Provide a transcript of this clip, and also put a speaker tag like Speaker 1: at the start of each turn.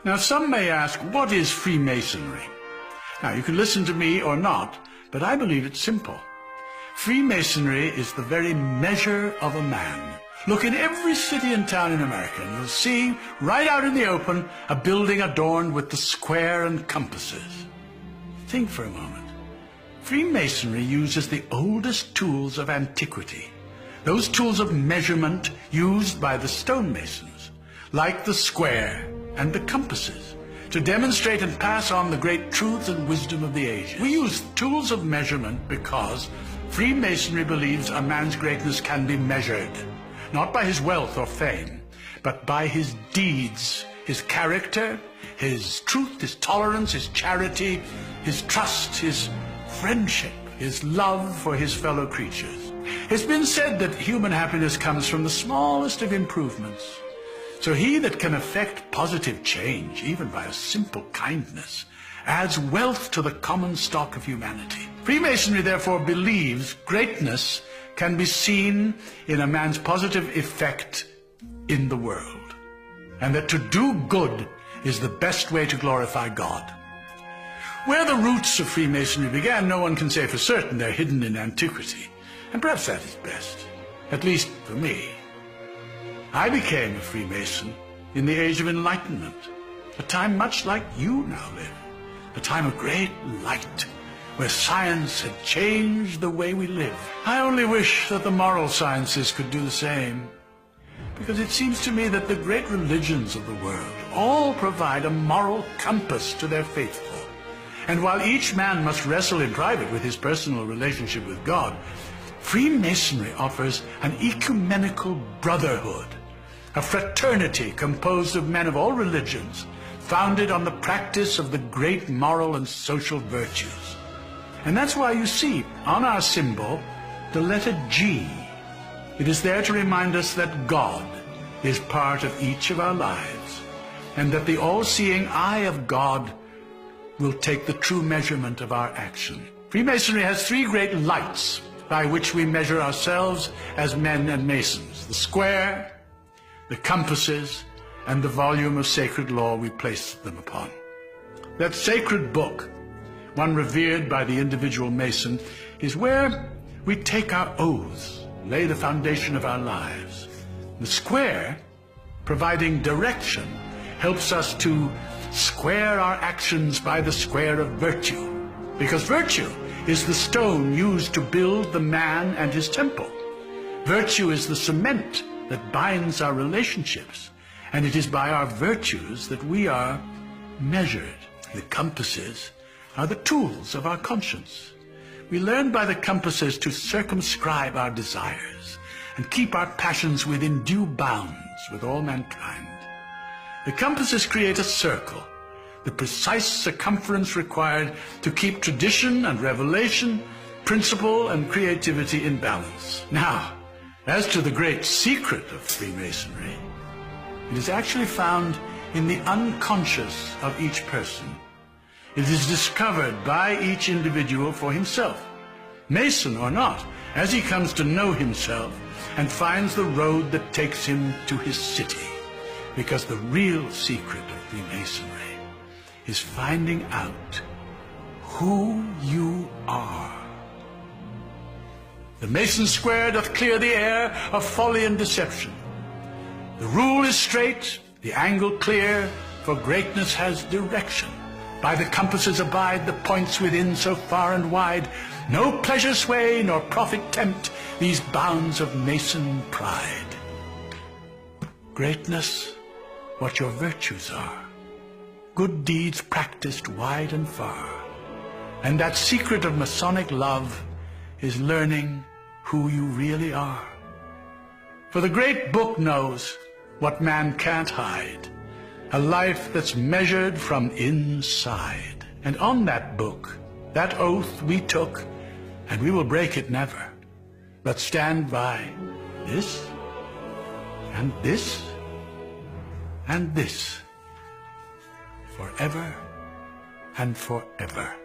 Speaker 1: Now, some may ask, what is Freemasonry? Now, you can listen to me or not, but I believe it's simple. Freemasonry is the very measure of a man. Look in every city and town in America, and you'll see, right out in the open, a building adorned with the square and compasses. Think for a moment. Freemasonry uses the oldest tools of antiquity, those tools of measurement used by the stonemasons, like the square and the compasses, to demonstrate and pass on the great truths and wisdom of the ages. We use tools of measurement because Freemasonry believes a man's greatness can be measured, not by his wealth or fame, but by his deeds, his character, his truth, his tolerance, his charity, his trust, his friendship, his love for his fellow creatures. It's been said that human happiness comes from the smallest of improvements. So he that can effect positive change, even by a simple kindness, adds wealth to the common stock of humanity. Freemasonry therefore believes greatness can be seen in a man's positive effect in the world, and that to do good is the best way to glorify God. Where the roots of Freemasonry began, no one can say for certain. They're hidden in antiquity, and perhaps that is best, at least for me. I became a Freemason in the Age of Enlightenment, a time much like you now live, a time of great light, where science had changed the way we live. I only wish that the moral sciences could do the same, because it seems to me that the great religions of the world all provide a moral compass to their faithful. And while each man must wrestle in private with his personal relationship with God, Freemasonry offers an ecumenical brotherhood, a fraternity composed of men of all religions, founded on the practice of the great moral and social virtues. And that's why you see on our symbol the letter G. It is there to remind us that God is part of each of our lives, and that the all-seeing eye of God will take the true measurement of our action. Freemasonry has three great lights by which we measure ourselves as men and masons: the square, the compasses, and the volume of sacred law we place them upon. That sacred book, one revered by the individual mason, is where we take our oaths, lay the foundation of our lives. The square, providing direction, helps us to square our actions by the square of virtue, because virtue is the stone used to build the man and his temple. Virtue is the cement that binds our relationships, and it is by our virtues that we are measured. The compasses are the tools of our conscience. We learn by the compasses to circumscribe our desires and keep our passions within due bounds with all mankind. The compasses create a circle, the precise circumference required to keep tradition and revelation, principle and creativity in balance. Now, as to the great secret of Freemasonry, it is actually found in the unconscious of each person. It is discovered by each individual for himself, Mason or not, as he comes to know himself and finds the road that takes him to his city. Because the real secret of Freemasonry is finding out who you are. The Mason square doth clear the air of folly and deception. The rule is straight, the angle clear, for greatness has direction. By the compasses abide the points within so far and wide. No pleasure sway nor profit tempt these bounds of Mason pride. Greatness, what your virtues are, good deeds practiced wide and far. And that secret of Masonic love is learning who you really are. For the great book knows what man can't hide, a life that's measured from inside. And on that book, that oath we took, and we will break it never, but stand by this, and this, and this, forever and forever.